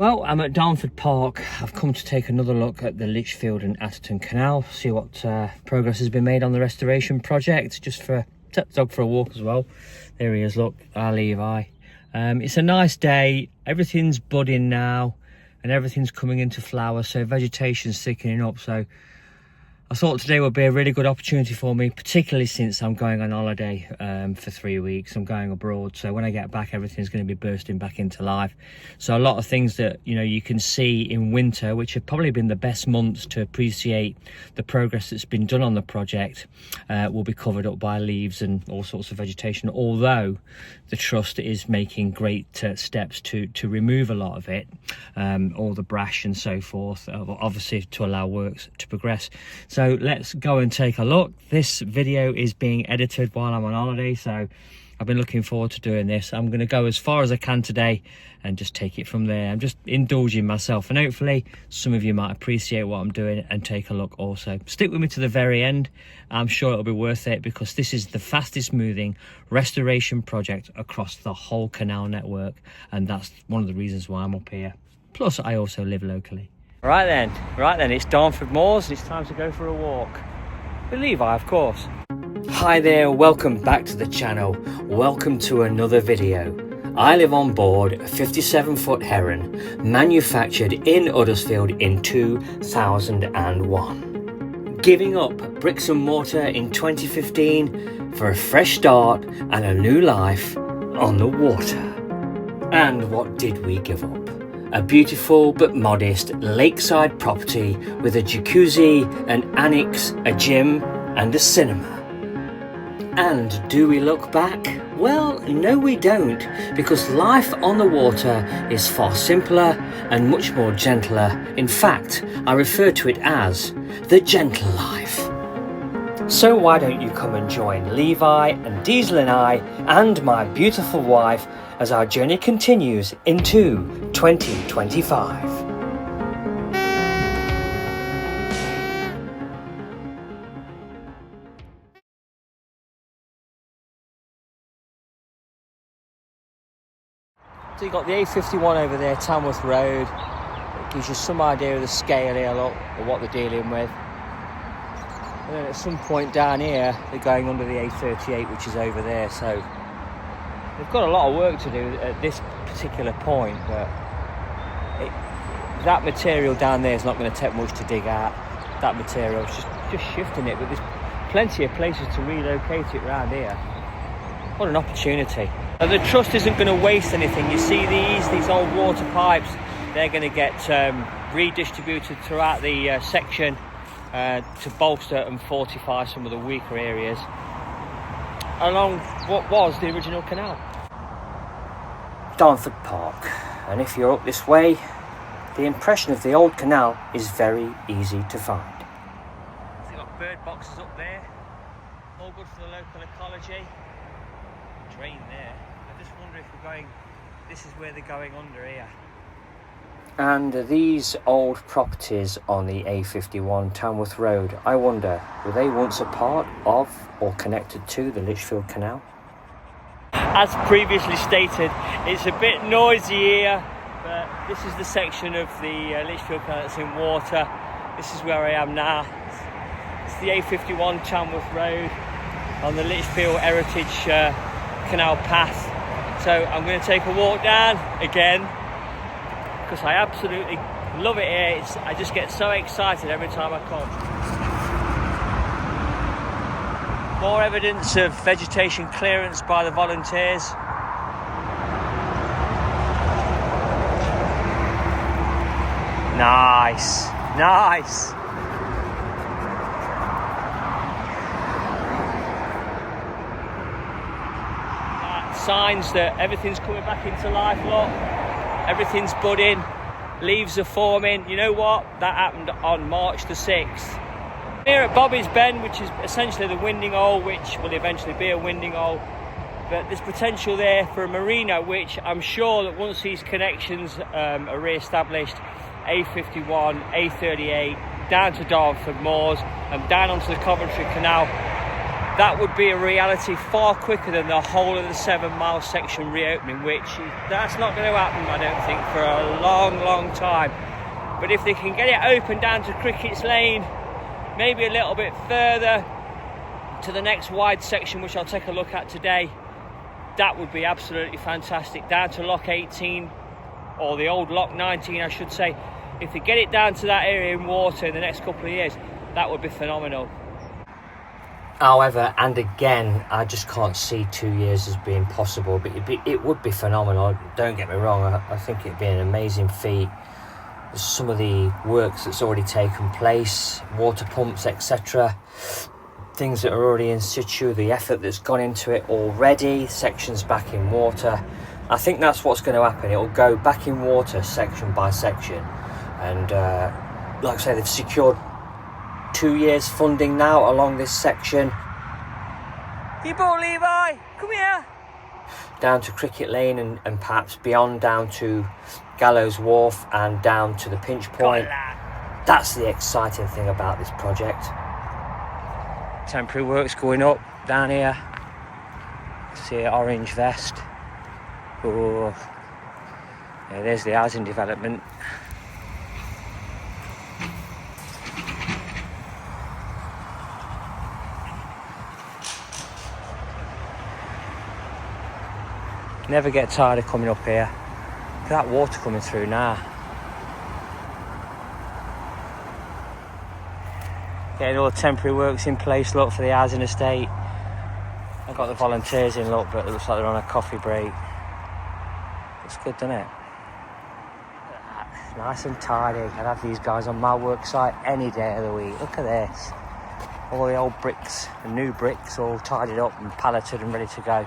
Well, I'm at Towpath Park. I've come to take another look at the Lichfield and Atherton Canal, see what progress has been made on the restoration project, just for take the dog for a walk as well. There he is, look, our Levi. It's a nice day, everything's budding now and everything's coming into flower, so vegetation's thickening up. So I thought today would be a really good opportunity for me, particularly since I'm going on holiday for 3 weeks. I'm going abroad, so when I get back, everything's going to be bursting back into life. So a lot of things that you can see in winter, which have probably been the best months to appreciate the progress that's been done on the project, will be covered up by leaves and all sorts of vegetation. Although the trust is making great steps to remove a lot of it, all the brash and so forth, obviously to allow works to progress. So let's go and take a look. This video is being edited while I'm on holiday, so I've been looking forward to doing this. I'm going to go as far as I can today and just take it from there. I'm just indulging myself, and hopefully some of you might appreciate what I'm doing and take a look also. Stick with me to the very end. I'm sure it'll be worth it, because this is the fastest moving restoration project across the whole canal network, and that's one of the reasons why I'm up here. Plus, I also live locally. Right then, it's Darnford Moors and it's time to go for a walk. With Levi, of course. Hi there, welcome back to the channel. Welcome to another video. I live on board a 57-foot heron manufactured in Huddersfield in 2001. Giving up bricks and mortar in 2015 for a fresh start and a new life on the water. And what did we give up? A beautiful but modest lakeside property with a jacuzzi, an annex, a gym and a cinema. And do we look back? Well, no we don't, because life on the water is far simpler and much more gentler. In fact, I refer to it as the gentle life. So why don't you come and join Levi and Diesel and I and my beautiful wife as our journey continues into 2025. So you've got the A51 over there, Towpath Road. It gives you some idea of the scale here, look, of what they're dealing with. And then at some point down here, they're going under the A38, which is over there. So they've got a lot of work to do at this particular point, but that material down there is not going to take much to dig out. That material is just shifting it, but there's plenty of places to relocate it around here. What an opportunity. And the trust isn't going to waste anything. You see these old water pipes, they're going to get redistributed throughout the section to bolster and fortify some of the weaker areas along what was the original canal. Towpath Park, and if you're up this way, the impression of the old canal is very easy to find. So you've got bird boxes up there, all good for the local ecology. Drain there. I just wonder if this is where they're going under here. And these old properties on the A51 Towpath Road, I wonder, were they once a part of or connected to the Lichfield Canal? As previously stated, it's a bit noisy here, but this is the section of the Lichfield Canal that's in water. This is where I am now. It's the A51 Towpath Road on the Lichfield Heritage Canal path. So I'm going to take a walk down again, because I absolutely love it here. I just get so excited every time I come. More evidence of vegetation clearance by the volunteers. Nice. Signs that everything's coming back into life, look. Everything's budding, leaves are forming. You know what? That happened on March the 6th. Here at Bobby's Bend, which is essentially the winding hole, which will eventually be a winding hole, but there's potential there for a marina, which I'm sure that once these connections are re-established, A51, A38, down to Dartford Moors and down onto the Coventry Canal, that would be a reality far quicker than the whole of the 7 mile section reopening, which that's not going to happen, I don't think, for a long time. But if they can get it open down to Cricket's Lane, maybe a little bit further to the next wide section, which I'll take a look at today, that would be absolutely fantastic. Down to Lock 18, or the old Lock 19 I should say. If they get it down to that area in water in the next couple of years, that would be phenomenal. However, and again, I just can't see 2 years as being possible, but it would be phenomenal. Don't get me wrong, I think it'd be an amazing feat. Some of the works that's already taken place, water pumps, etc., things that are already in situ, the effort that's gone into it already, sections back in water. I think that's what's going to happen. It'll go back in water section by section, and like I say, they've secured 2 years funding now along this section. People, Levi, come here. Down to Cricket Lane and perhaps beyond, down to Gallows Wharf and down to the pinch point. That's the exciting thing about this project. Temporary works going up down here. See an orange vest. Oh, yeah, there's the housing development. Never get tired of coming up here. Look at that water coming through now. Getting all the temporary works in place, look, for the housing estate. I've got the volunteers in, look, but it looks like they're on a coffee break. Looks good, doesn't it? It's nice and tidy. I'd have these guys on my work site any day of the week. Look at this. All the old bricks, the new bricks, all tidied up and palleted and ready to go.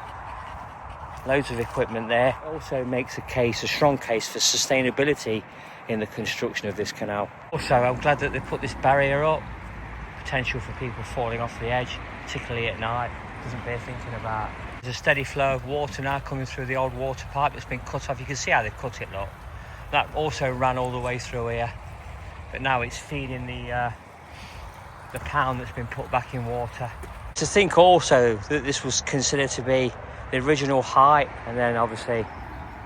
Loads of equipment there. Also makes a strong case for sustainability in the construction of this canal. Also, I'm glad that they put this barrier up. Potential for people falling off the edge, particularly at night. Doesn't bear thinking about. There's a steady flow of water now coming through the old water pipe that's been cut off. You can see how they've cut it, look. That also ran all the way through here, but now it's feeding the pound that's been put back in water. To think also that this was considered to be the original height, and then obviously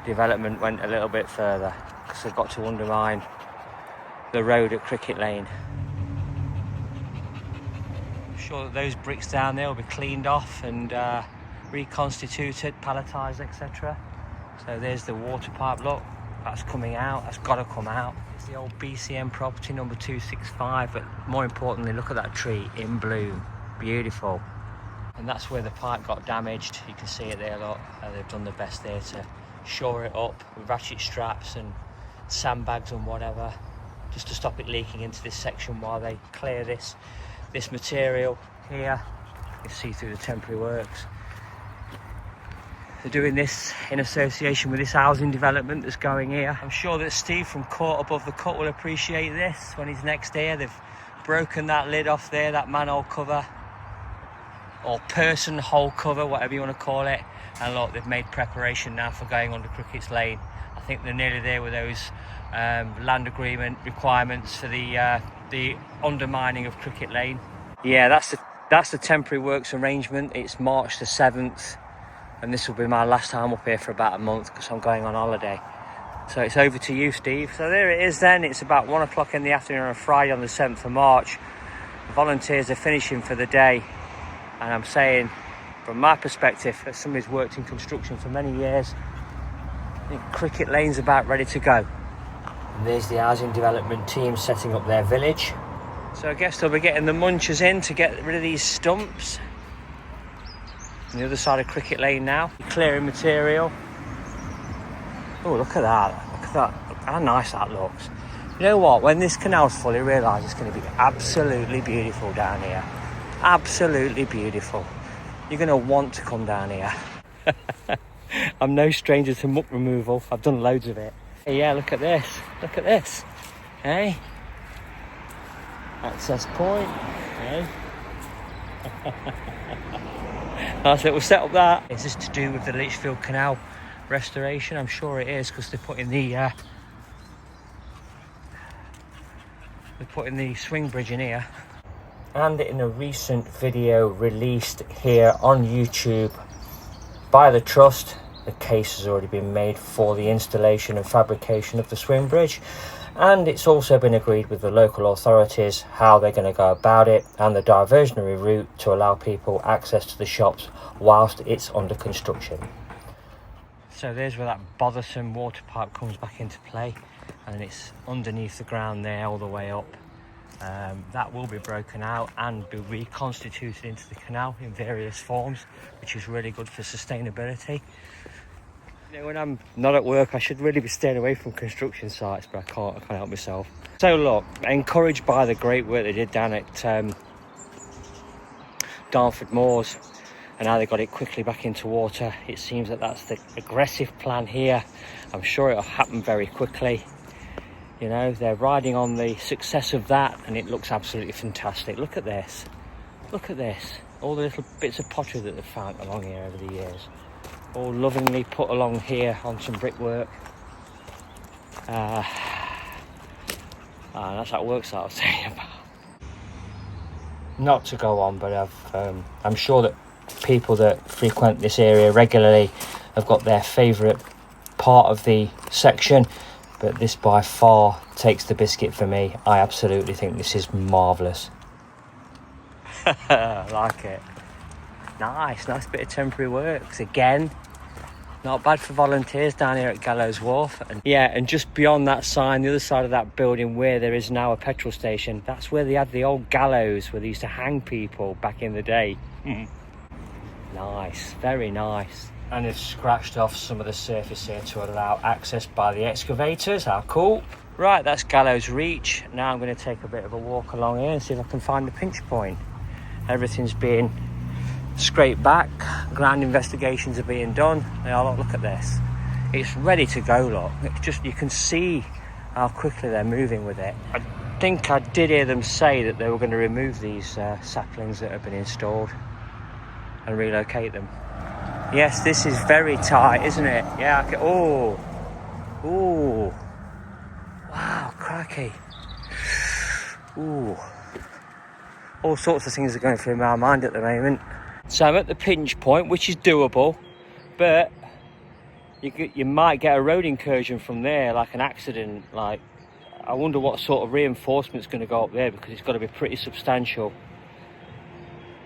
development went a little bit further because they've got to undermine the road at Cricket Lane. I'm sure that those bricks down there will be cleaned off and reconstituted, palletised, etc. So there's the water pipe, look, that's coming out, that's got to come out. It's the old BCM property number 265, but more importantly, look at that tree in bloom, beautiful. And that's where the pipe got damaged. You can see it there, look. They've done the best there to shore it up with ratchet straps and sandbags and whatever, just to stop it leaking into this section while they clear this material here. You can see through the temporary works. They're doing this in association with this housing development that's going here. I'm sure that Steve from Court Above the Cut will appreciate this when he's next here. They've broken that lid off there, that manhole cover, or person hole cover, whatever you want to call it. And look, they've made preparation now for going under Cricket's Lane. I think they're nearly there with those land agreement requirements for the undermining of Cricket Lane. Yeah, that's the temporary works arrangement. It's March the 7th, and this will be my last time up here for about a month because I'm going on holiday. So it's over to you, Steve. So there it is then. It's about 1 o'clock in the afternoon on a Friday on the 7th of March. The volunteers are finishing for the day. And I'm saying, from my perspective, as somebody who's worked in construction for many years, I think Cricket Lane's about ready to go. And there's the housing development team setting up their village. So I guess they'll be getting the munchers in to get rid of these stumps. On the other side of Cricket Lane now, clearing material. Oh, look at that. Look at that. Look how nice that looks. You know what? When this canal's full, you realise it's going to be absolutely beautiful down here. Absolutely beautiful. You're going to want to come down here. I'm no stranger to muck removal. I've done loads of it. Hey, yeah, look at this. Look at this. Hey? Access point. Hey? That's it, we'll set up that. Is this to do with the Lichfield Canal restoration? I'm sure it is, because they're putting the swing bridge in here. And in a recent video released here on YouTube by the Trust, the case has already been made for the installation and fabrication of the swing bridge, and it's also been agreed with the local authorities how they're going to go about it and the diversionary route to allow people access to the shops whilst it's under construction. So there's where that bothersome water pipe comes back into play, and it's underneath the ground there all the way up. That will be broken out and be reconstituted into the canal in various forms, which is really good for sustainability. You know, when I'm not at work, I should really be staying away from construction sites, but I can't help myself. So look, encouraged by the great work they did down at Darnford Moors and how they got it quickly back into water, it seems that that's the aggressive plan here. I'm sure it'll happen very quickly. You know, they're riding on the success of that, and it looks absolutely fantastic. Look at this. Look at this. All the little bits of pottery that they've found along here over the years. All lovingly put along here on some brickwork. That's that work site I was saying about. Not to go on, but I'm sure that people that frequent this area regularly have got their favourite part of the section. But this by far takes the biscuit for me. I absolutely think this is marvellous. I like it. Nice bit of temporary works. Again, not bad for volunteers down here at Gallows Wharf. And yeah, and just beyond that sign, the other side of that building where there is now a petrol station, that's where they had the old gallows where they used to hang people back in the day. Nice, very nice. And they've scratched off some of the surface here to allow access by the excavators. How cool. Right, that's Gallows Reach. Now I'm going to take a bit of a walk along here and see if I can find the pinch point. Everything's being scraped back. Ground investigations are being done. Now look at this. It's ready to go, look. It's just, you can see how quickly they're moving with it. I think I did hear them say that they were going to remove these saplings that have been installed and relocate them. Yes, this is very tight, isn't it? Yeah, okay. Oh, wow, crikey. Ooh, all sorts of things are going through my mind at the moment. So I'm at the pinch point, which is doable, but you might get a road incursion from there, like an accident. Like, I wonder what sort of reinforcement's going to go up there, because it's got to be pretty substantial.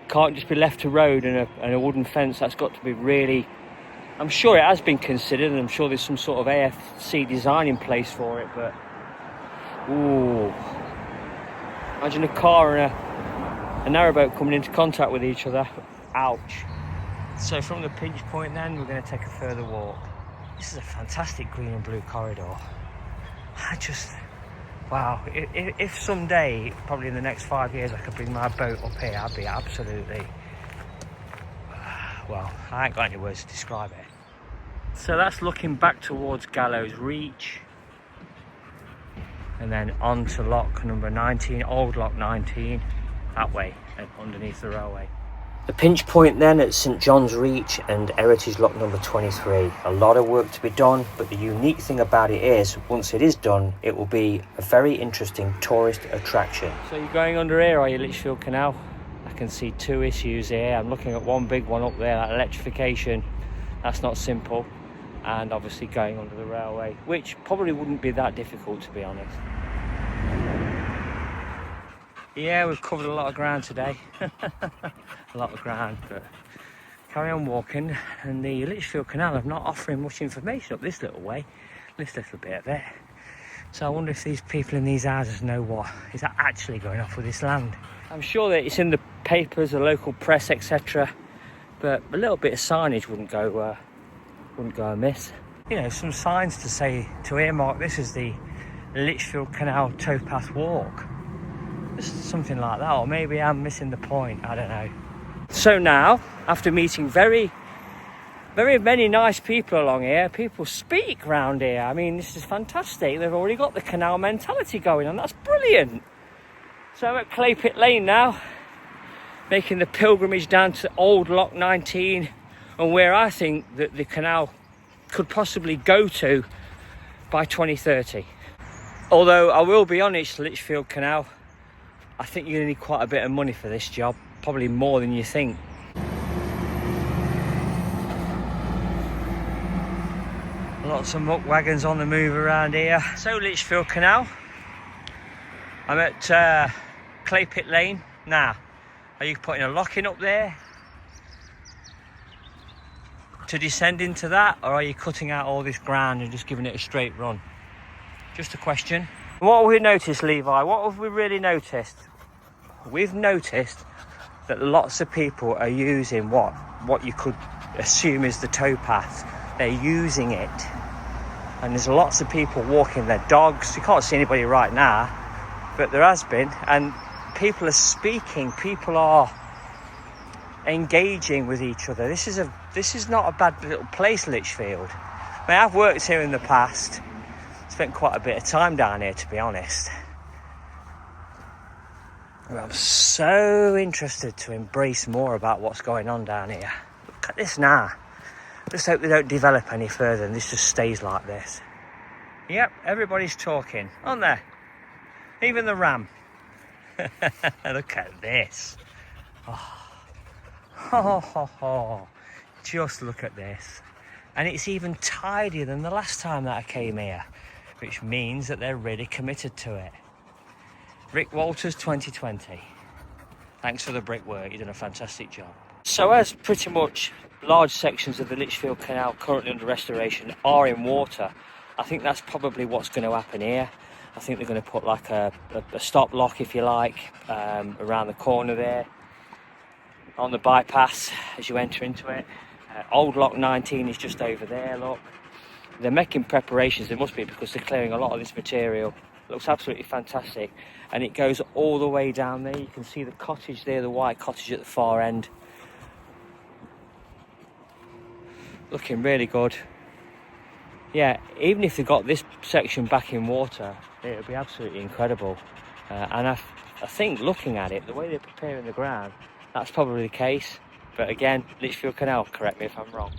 Can't just be left to road and a wooden fence. That's got to be really, I'm sure it has been considered, and I'm sure there's some sort of AFC design in place for it, but ooh, imagine a car and a narrowboat coming into contact with each other. Ouch. So from the pinch point then, we're going to take a further walk. This is a fantastic green and blue corridor. Wow, if someday, probably in the next 5 years, I could bring my boat up here, I'd be absolutely, well, I ain't got any words to describe it. So that's looking back towards Gallows Reach, and then on to lock number 19, old lock 19, that way, and underneath the railway. The pinch point then at St John's Reach and Heritage Lock number 23. A lot of work to be done, but the unique thing about it is, once it is done, it will be a very interesting tourist attraction. So you're going under here, are you, Lichfield Canal? I can see two issues here. I'm looking at one big one up there, that electrification. That's not simple. And obviously going under the railway, which probably wouldn't be that difficult, to be honest. Yeah, we've covered a lot of ground today. A lot of ground, but carry on walking. And the Lichfield Canal are not offering much information up this little way, this little bit there. So I wonder if these people in these houses know what is actually going off with this land. I'm sure that it's in the papers, the local press, etc. But a little bit of signage wouldn't go amiss. You know, some signs to say, to earmark this as the Lichfield Canal Towpath Walk. Something like that, or maybe I'm missing the point, I don't know. So now, after meeting very many nice people along here, people speak round here. I mean, this is fantastic. They've already got the canal mentality going on. That's brilliant. So I'm at Claypit Lane now, making the pilgrimage down to old lock 19, and where I think that the canal could possibly go to by 2030. Although I will be honest, Lichfield Canal, I think you're going to need quite a bit of money for this job, probably more than you think. Lots of muck wagons on the move around here. So Lichfield Canal, I'm at Clay Pit Lane. Now, are you putting a locking up there to descend into that, or are you cutting out all this ground and just giving it a straight run? Just a question. What have we noticed, Levi? What have we really noticed? We've noticed that lots of people are using what you could assume is the towpath. They're using it, and there's lots of people walking their dogs. You can't see anybody right now, but there has been, and people are speaking. People are engaging with each other. This is not a bad little place, Lichfield. I mean, I've worked here in the past, spent quite a bit of time down here, to be honest. Well, I'm so interested to embrace more about what's going on down here. Look at this now. Just hope they don't develop any further and this just stays like this. Yep, everybody's talking, aren't they? Even the ram. Look at this. Oh. Just look at this. And it's even tidier than the last time that I came here, which means that they're really committed to it. Rick Walters 2020. Thanks for the brickwork, you've done a fantastic job. So as pretty much large sections of the Lichfield Canal currently under restoration are in water, I think that's probably what's going to happen here. I think they're going to put like a stop lock, if you like, around the corner there on the bypass as you enter into it. Old lock 19 is just over there, look. They're making preparations, they must be, because they're clearing a lot of this material. It looks absolutely fantastic, and it goes all the way down there. You can see the cottage there, the white cottage at the far end. Looking really good. Yeah, even if they got this section back in water, it would be absolutely incredible. And I think looking at it, the way they're preparing the ground, that's probably the case. But again, Lichfield Canal, correct me if I'm wrong.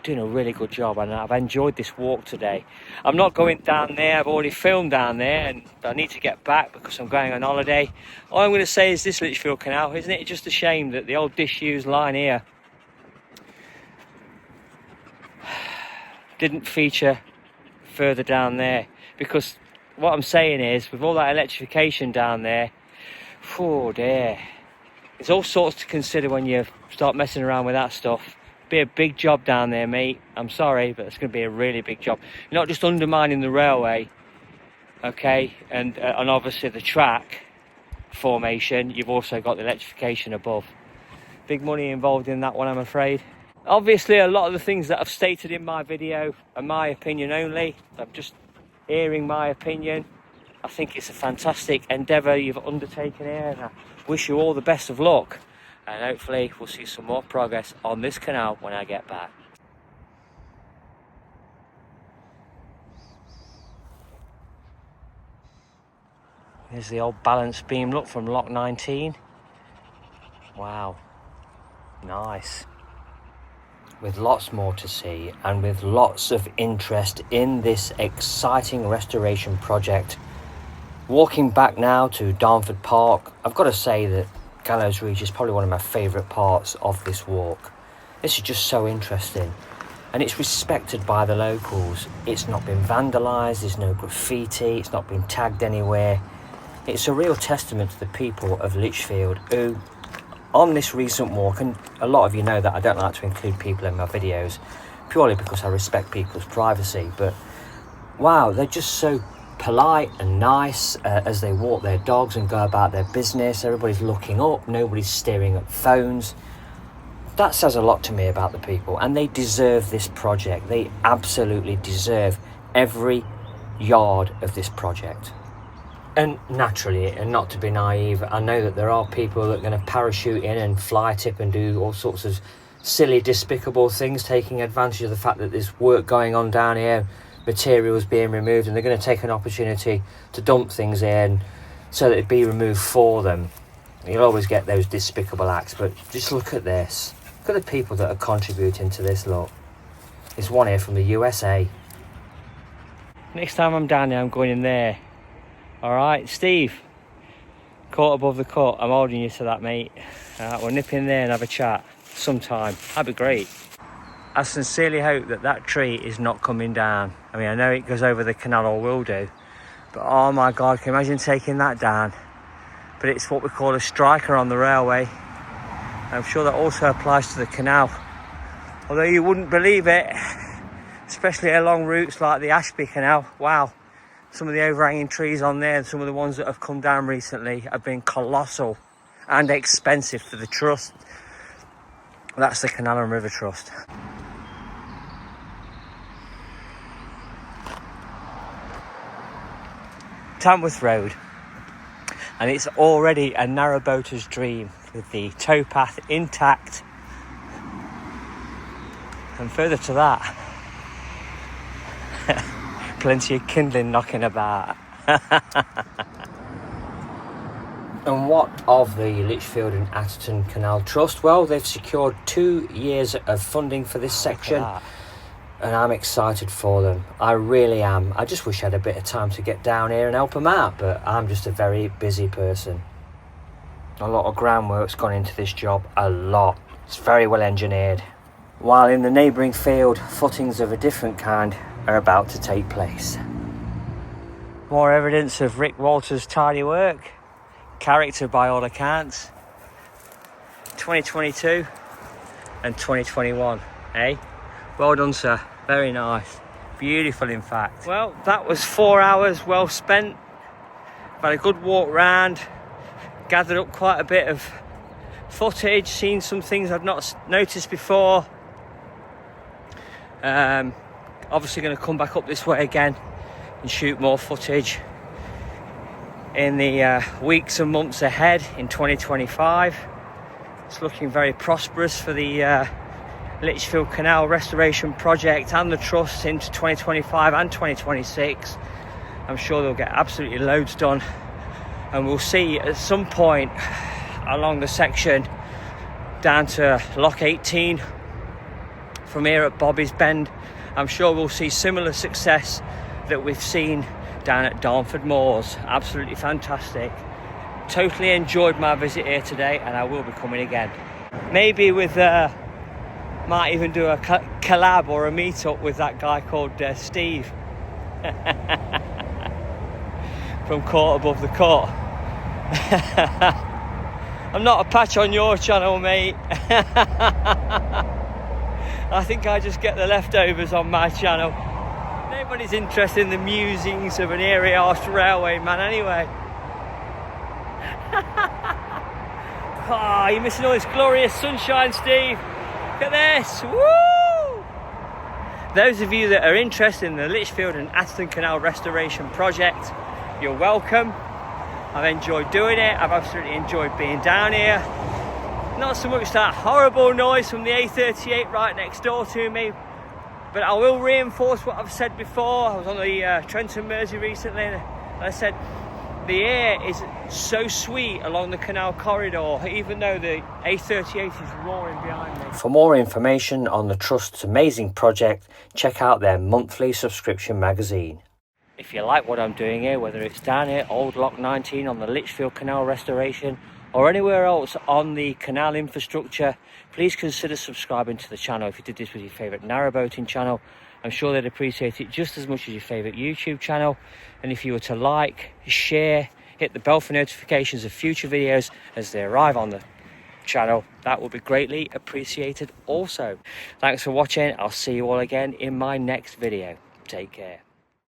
Doing a really good job, and I've enjoyed this walk today. I'm not going down there, I've already filmed down there, and I need to get back because I'm going on holiday. All I'm going to say is this, Lichfield Canal, isn't it just a shame that the old disused line here didn't feature further down there? Because what I'm saying is, with all that electrification down there, oh dear, there's all sorts to consider when you start messing around with that stuff. Be a big job down there, mate. I'm sorry, but it's going to be a really big job. You're not just undermining the railway, okay, and obviously the track formation, you've also got the electrification above. Big money involved in that one, I'm afraid. Obviously, a lot of the things that I've stated in my video are my opinion only. I'm just airing my opinion. I think it's a fantastic endeavour you've undertaken here, and I wish you all the best of luck. And hopefully we'll see some more progress on this canal when I get back. Here's the old balance beam, look, from lock 19. Wow, nice. With lots more to see and with lots of interest in this exciting restoration project. Walking back now to Darnford Park, I've got to say that Gallows Reach is probably one of my favourite parts of this walk. This is just so interesting, and it's respected by the locals. It's not been vandalised, there's no graffiti, it's not been tagged anywhere. It's a real testament to the people of Lichfield who, on this recent walk, and a lot of you know that I don't like to include people in my videos purely because I respect people's privacy, but wow, they're just so polite and nice as they walk their dogs and go about their business. Everybody's looking up, nobody's staring at phones. That says a lot to me about the people, and they deserve this project. They absolutely deserve every yard of this project. And naturally, and not to be naive, I know that there are people that are going to parachute in and fly tip and do all sorts of silly, despicable things, taking advantage of the fact that there's work going on down here, materials being removed, and they're going to take an opportunity to dump things in so that it be removed for them. You'll always get those despicable acts, but just look at this. Look at the people that are contributing to this, look. There's one here from the USA. Next time I'm down there, I'm going in there. All right, Steve, caught above the cut. I'm holding you to that, mate. We'll nip in there and have a chat sometime. That'd be great. I sincerely hope that that tree is not coming down. I mean, I know it goes over the canal, or will do, but oh my God, can you imagine taking that down? But it's what we call a striker on the railway. I'm sure that also applies to the canal. Although you wouldn't believe it, especially along routes like the Ashby Canal. Wow, some of the overhanging trees on there and some of the ones that have come down recently have been colossal and expensive for the trust. That's the Canal and River Trust. Tamworth Road, and it's already a narrowboater's dream with the towpath intact, and further to that, plenty of kindling knocking about. And what of the Lichfield and Atherton Canal Trust? Well, they've secured 2 years of funding for this section, and I'm excited for them. I really am. I just wish I had a bit of time to get down here and help them out, but I'm just a very busy person. A lot of groundwork's gone into this job, a lot. It's very well engineered. While in the neighbouring field, footings of a different kind are about to take place. More evidence of Rick Walters' tidy work. Character by all accounts. 2022 and 2021, eh? Well done, sir. Very nice. Beautiful, in fact. Well, that was 4 hours well spent. I've had a good walk round, gathered up quite a bit of footage, seen some things I've not noticed before. Obviously going to come back up this way again and shoot more footage in the weeks and months ahead in 2025. It's looking very prosperous for the Lichfield Canal restoration project and the trust into 2025 and 2026. I'm sure they'll get absolutely loads done, and we'll see at some point along the section down to Lock 18 from here at Bobby's Bend. I'm sure we'll see similar success that we've seen down at Darnford Moors. Absolutely fantastic. Totally enjoyed my visit here today, and I will be coming again. Maybe with might even do a collab or a meet-up with that guy called Steve from Caught Above the Cut. I'm not a patch on your channel, mate. I think I just get the leftovers on my channel. Nobody's interested in the musings of an airy-arsed railway man anyway. Oh, you're missing all this glorious sunshine, Steve. Look at this. Woo! Those of you that are interested in the Lichfield and Atherton Canal restoration project, you're welcome. I've enjoyed doing it. I've absolutely enjoyed being down here. Not so much that horrible noise from the A38 right next door to me, but I will reinforce what I've said before. I was on the Trenton Mersey recently, and I said the air is so sweet along the canal corridor, even though the A38 is roaring behind me. For more information on the Trust's amazing project, check out their monthly subscription magazine. If you like what I'm doing here, whether it's down here, Old Lock 19 on the Lichfield Canal restoration, or anywhere else on the canal infrastructure, please consider subscribing to the channel. If you did this with your favourite narrowboating channel, I'm sure they'd appreciate it just as much as your favourite YouTube channel. And if you were to like, share, hit the bell for notifications of future videos as they arrive on the channel, that would be greatly appreciated also. Thanks for watching. I'll see you all again in my next video. Take care.